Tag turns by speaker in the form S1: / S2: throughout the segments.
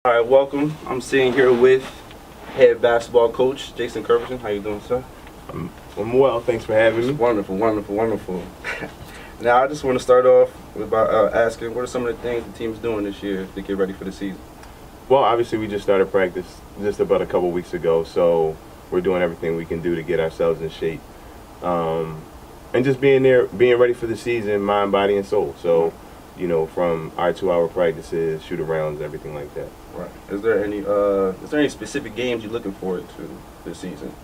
S1: All right, welcome. I'm sitting here with head basketball coach Jason Curbison. How you doing, sir?
S2: I'm well. Thanks for having me.
S1: Wonderful, wonderful, wonderful. Now, I just want to start off with asking, what are some of the things the team's doing this year to get ready for the season?
S2: Well, obviously, we just started practice just about a couple weeks ago, so we're doing everything we can do to get ourselves in shape. And just being ready for the season, mind, body, and soul. So, from our 2-hour practices, shoot-arounds, everything like that.
S1: Right. Is there any specific games you're looking forward to this season?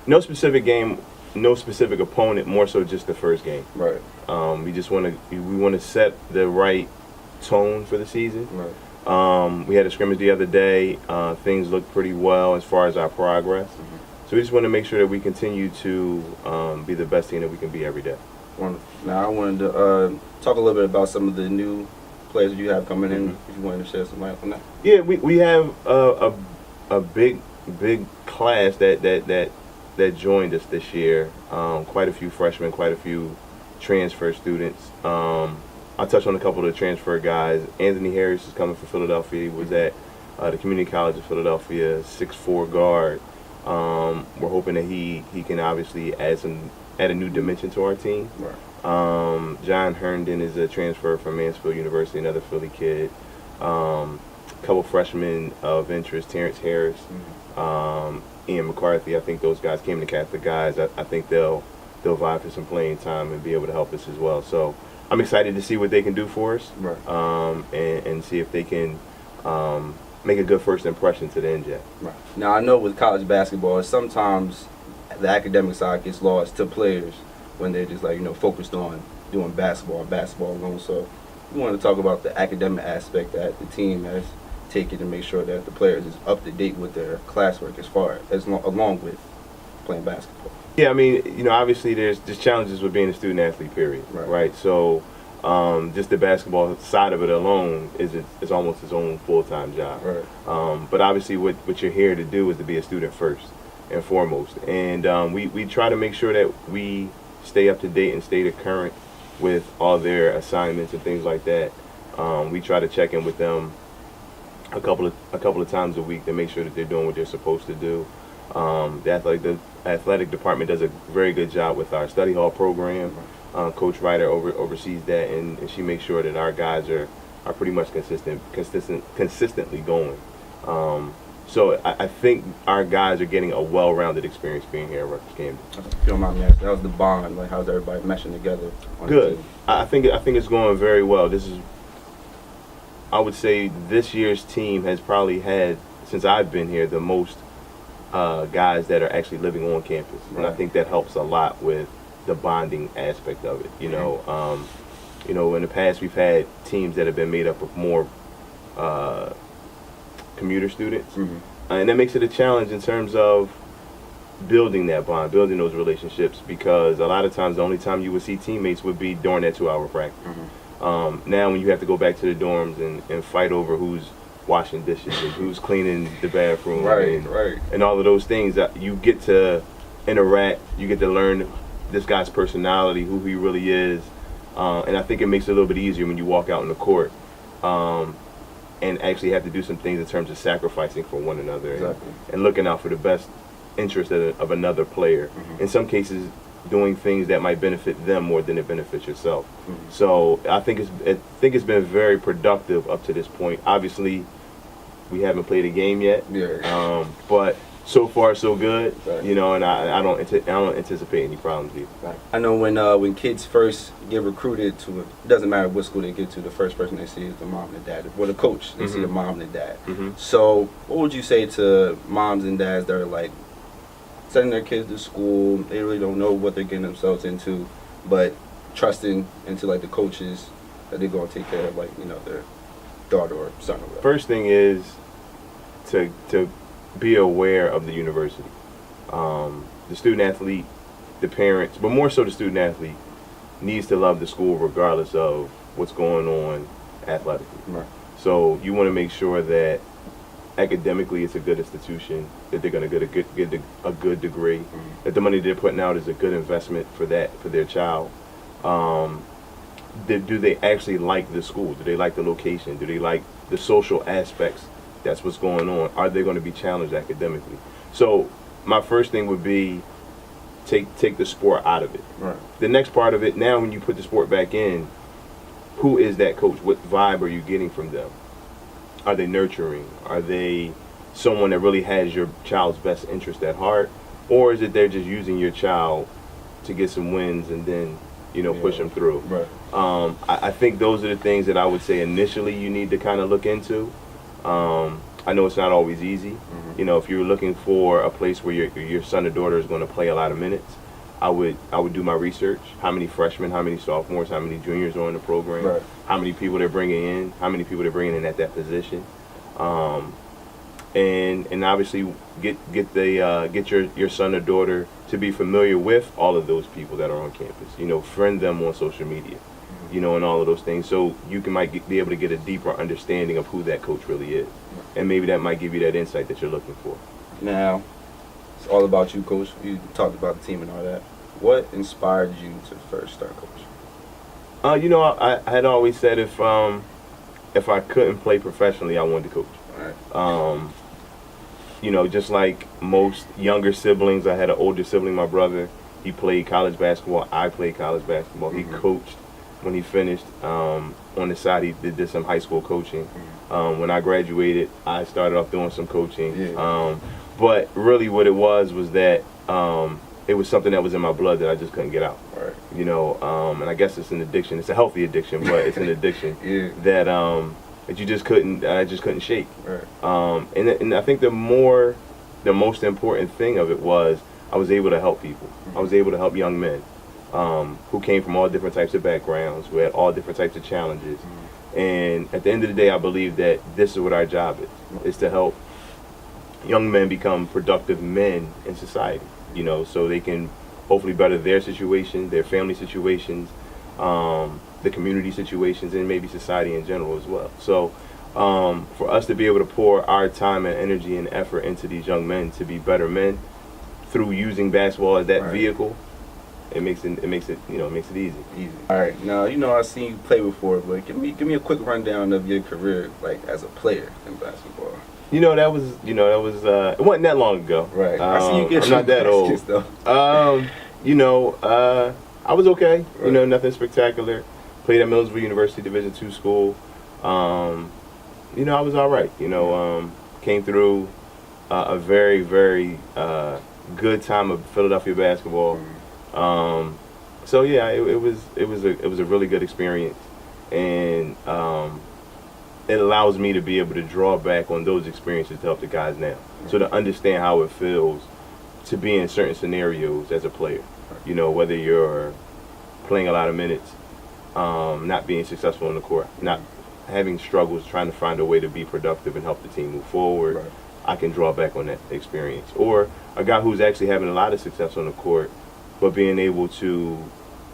S2: No specific game, no specific opponent, more so just the first game.
S1: Right.
S2: We want to set the right tone for the season.
S1: Right.
S2: We had a scrimmage the other day. Things look pretty well as far as our progress. So we just want to make sure that we continue to be the best team that we can be every day.
S1: Wonderful. Now, I wanted to talk a little bit about some of the new players you have coming in. If you wanted to shed some light on that.
S2: Yeah, we have a big class that joined us this year. Quite a few freshmen, quite a few transfer students. I'll touch on a couple of the transfer guys. Anthony Harris is coming from Philadelphia. He was at the Community College of Philadelphia, 6'4" guard. We're hoping that he can obviously add a new dimension to our team.
S1: Right.
S2: John Herndon is a transfer from Mansfield University, another Philly kid. A couple freshmen of interest, Terrence Harris, Ian McCarthy. I think those guys came to Catholic guys. I think they'll vie for some playing time and be able to help us as well. So I'm excited to see what they can do for us,
S1: right.
S2: and see if they can make a good first impression to the NJ.
S1: Right. Now, I know with college basketball, sometimes the academic side gets lost to players when they're just focused on doing basketball alone. So we want to talk about the academic aspect that the team has taken to make sure that the players is up to date with their classwork along with playing basketball.
S2: Yeah, I mean, obviously there's challenges with being a student athlete, period. Right? So just the basketball side of it alone is almost its own full-time job.
S1: Right.
S2: But obviously what you're here to do is to be a student first and foremost. And we try to make sure that we stay up to date and stay current with all their assignments and things like that. We try to check in with them a couple of times a week to make sure that they're doing what they're supposed to do. The athletic department does a very good job with our study hall program. Coach Ryder oversees that, and she makes sure that our guys are pretty much consistently going. So I think our guys are getting a well-rounded experience being here at Rutgers-Camden.
S1: If you don't mind me asking, that was the bond. Like, how's everybody meshing together on
S2: Good.
S1: the team?
S2: I think it's going very well. I would say this year's team has probably had, since I've been here, the most guys that are actually living on campus, and I think that helps a lot with the bonding aspect of it. In the past we've had teams that have been made up of more commuter students, and that makes it a challenge in terms of building that bond, building those relationships, because a lot of times the only time you would see teammates would be during that 2-hour practice. Now when you have to go back to the dorms and fight over who's washing dishes and who's cleaning the bathroom and all of those things, that you get to interact, you get to learn this guy's personality, who he really is, and I think it makes it a little bit easier when you walk out in the court and actually have to do some things in terms of sacrificing for one another and looking out for the best interest of another player. In some cases, doing things that might benefit them more than it benefits yourself. So I think it's been very productive up to this point. Obviously, we haven't played a game yet, but so far so good. And I don't anticipate any problems either.
S1: I know when kids first get recruited to it doesn't matter what school they get to, the first person they see is the mom and the dad. Well, the coach, they see the mom and the dad. So what would you say to moms and dads that are like sending their kids to school, they really don't know what they're getting themselves into, but trusting into the coaches that they're going to take care of their daughter or son or whatever?
S2: First thing is to be aware of the university. The student athlete, the parents, but more so the student athlete, needs to love the school regardless of what's going on athletically. So you want to make sure that academically it's a good institution, that they're going to get a good degree, that the money they're putting out is a good investment for their child. Do they actually like the school? Do they like the location? Do they like the social aspects That's what's going on. Are they going to be challenged academically? So my first thing would be take the sport out of it.
S1: Right.
S2: The next part of it, now when you put the sport back in, who is that coach? What vibe are you getting from them? Are they nurturing? Are they someone that really has your child's best interest at heart? Or is it they're just using your child to get some wins and then, push them through?
S1: Right.
S2: I think those are the things that I would say initially you need to kind of look into. I know it's not always easy.
S1: Mm-hmm.
S2: If you're looking for a place where your son or daughter is going to play a lot of minutes, I would do my research. How many freshmen, how many sophomores, how many juniors are in the program,
S1: right.
S2: how many people they're bringing in, how many people they're bringing in at that position, and obviously get your son or daughter to be familiar with all of those people that are on campus. Friend them on social media, and all of those things, so you might be able to get a deeper understanding of who that coach really is, and maybe that might give you that insight that you're looking for.
S1: Now, it's all about you, Coach. You talked about the team and all that. What inspired you to first start coaching?
S2: I had always said if I couldn't play professionally, I wanted to coach.
S1: All right.
S2: Just like most younger siblings, I had an older sibling, my brother. He played college basketball. I played college basketball.
S1: Mm-hmm.
S2: He coached when he finished. On the side, he did some high school coaching.
S1: Mm-hmm.
S2: When I graduated, I started off doing some coaching.
S1: Yeah.
S2: But really what it was that it was something that was in my blood that I just couldn't get out.
S1: Right.
S2: And I guess it's an addiction. It's a healthy addiction, but it's an addiction
S1: Yeah.
S2: that I just couldn't shake.
S1: Right.
S2: And I think the most important thing of it was I was able to help people.
S1: Mm-hmm.
S2: I was able to help young men who came from all different types of backgrounds, who had all different types of challenges.
S1: Mm-hmm.
S2: And at the end of the day, I believe that this is what our job is to help young men become productive men in society, so they can hopefully better their situation, their family situations, the community situations, and maybe society in general as well. So for us to be able to pour our time and energy and effort into these young men to be better men through using basketball as that
S1: right.
S2: vehicle, it makes it easy.
S1: Easy. All right. Now, I've seen you play before, but give me a quick rundown of your career, like as a player in basketball.
S2: That was it wasn't that long ago.
S1: Right. I see you get
S2: I'm not that old.
S1: Though.
S2: I was okay.
S1: Right.
S2: Nothing spectacular. Played at Millersville University Division II school. I was all right. Came through a very, very good time of Philadelphia basketball.
S1: Mm-hmm.
S2: So yeah, it was a really good experience, and it allows me to be able to draw back on those experiences to help the guys now. So to understand how it feels to be in certain scenarios as a player, whether you're playing a lot of minutes, not being successful on the court, not having struggles, trying to find a way to be productive and help the team move forward.
S1: Right.
S2: I can draw back on that experience. Or a guy who's actually having a lot of success on the court, but being able to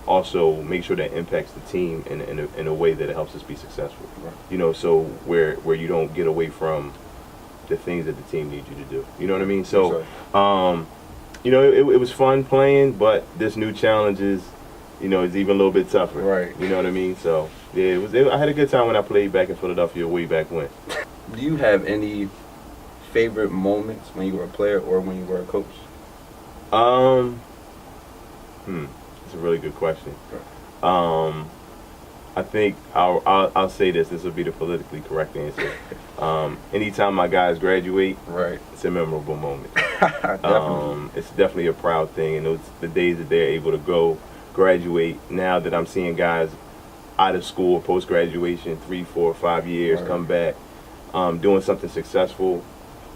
S2: also make sure that impacts the team in a way that it helps us be successful.
S1: Right.
S2: So where you don't get away from the things that the team needs you to do. You know what I mean? So, it was fun playing, but this new challenge is even a little bit tougher.
S1: Right.
S2: You know what I mean? So, yeah, I had a good time when I played back in Philadelphia way back when.
S1: Do you have any favorite moments when you were a player or when you were a coach?
S2: It's a really good question. I think I'll say this. This will be the politically correct answer. Anytime my guys graduate,
S1: right,
S2: it's a memorable moment.
S1: Definitely.
S2: It's definitely a proud thing, and the days that they're able to go graduate. Now that I'm seeing guys out of school, post graduation, 3, 4, 5 years,
S1: right,
S2: come back, doing something successful.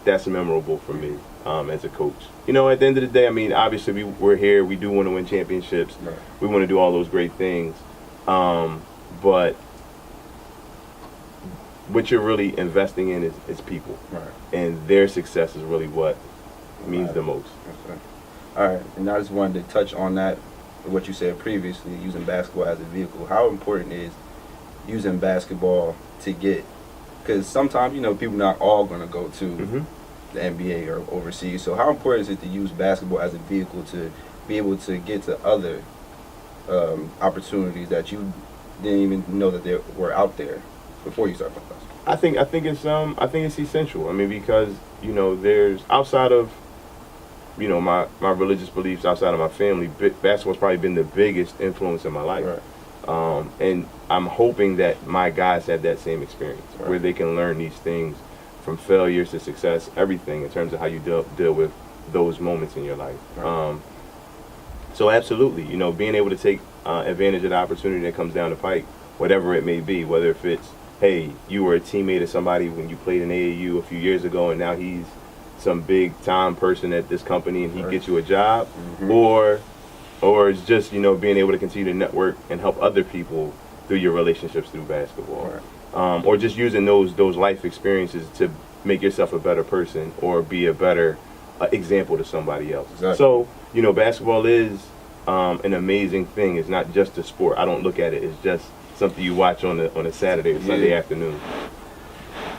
S2: That's memorable for me as a coach. At the end of the day, I mean, obviously we're here. We do want to win championships.
S1: Right.
S2: We want to do all those great things. But what you're really investing in is people.
S1: Right.
S2: And their success is really what means the most.
S1: Okay. All right. And I just wanted to touch on that, what you said previously, using basketball as a vehicle. How important is using basketball to get, because sometimes, people not all going to go to the NBA or overseas. So how important is it to use basketball as a vehicle to be able to get to other opportunities that you didn't even know that they were out there? before you start playing basketball?
S2: I think it's essential. I mean, because there's outside of my religious beliefs, outside of my family, basketball's probably been the biggest influence in my life.
S1: Right.
S2: And I'm hoping that my guys have that same experience,
S1: Right.
S2: where they can learn these things from failures to success, everything in terms of how you deal with those moments in your life.
S1: Right.
S2: So absolutely, being able to take advantage of the opportunity that comes down the pike, whatever it may be, whether if it's, hey, you were a teammate of somebody when you played in AAU a few years ago, and now he's some big time person at this company and he
S1: Right.
S2: gets you a job,
S1: Mm-hmm.
S2: or it's just being able to continue to network and help other people through your relationships through basketball,
S1: Right.
S2: or just using those life experiences to make yourself a better person or be a better example to somebody else.
S1: Exactly.
S2: So basketball is an amazing thing. It's not just a sport. I don't look at it as just something you watch on a Saturday or Sunday afternoon.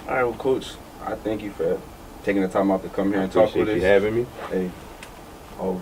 S1: All right, well, Coach, I thank you for taking the time out to come here and talk with us.
S2: Appreciate you having me.
S1: Hey, oh.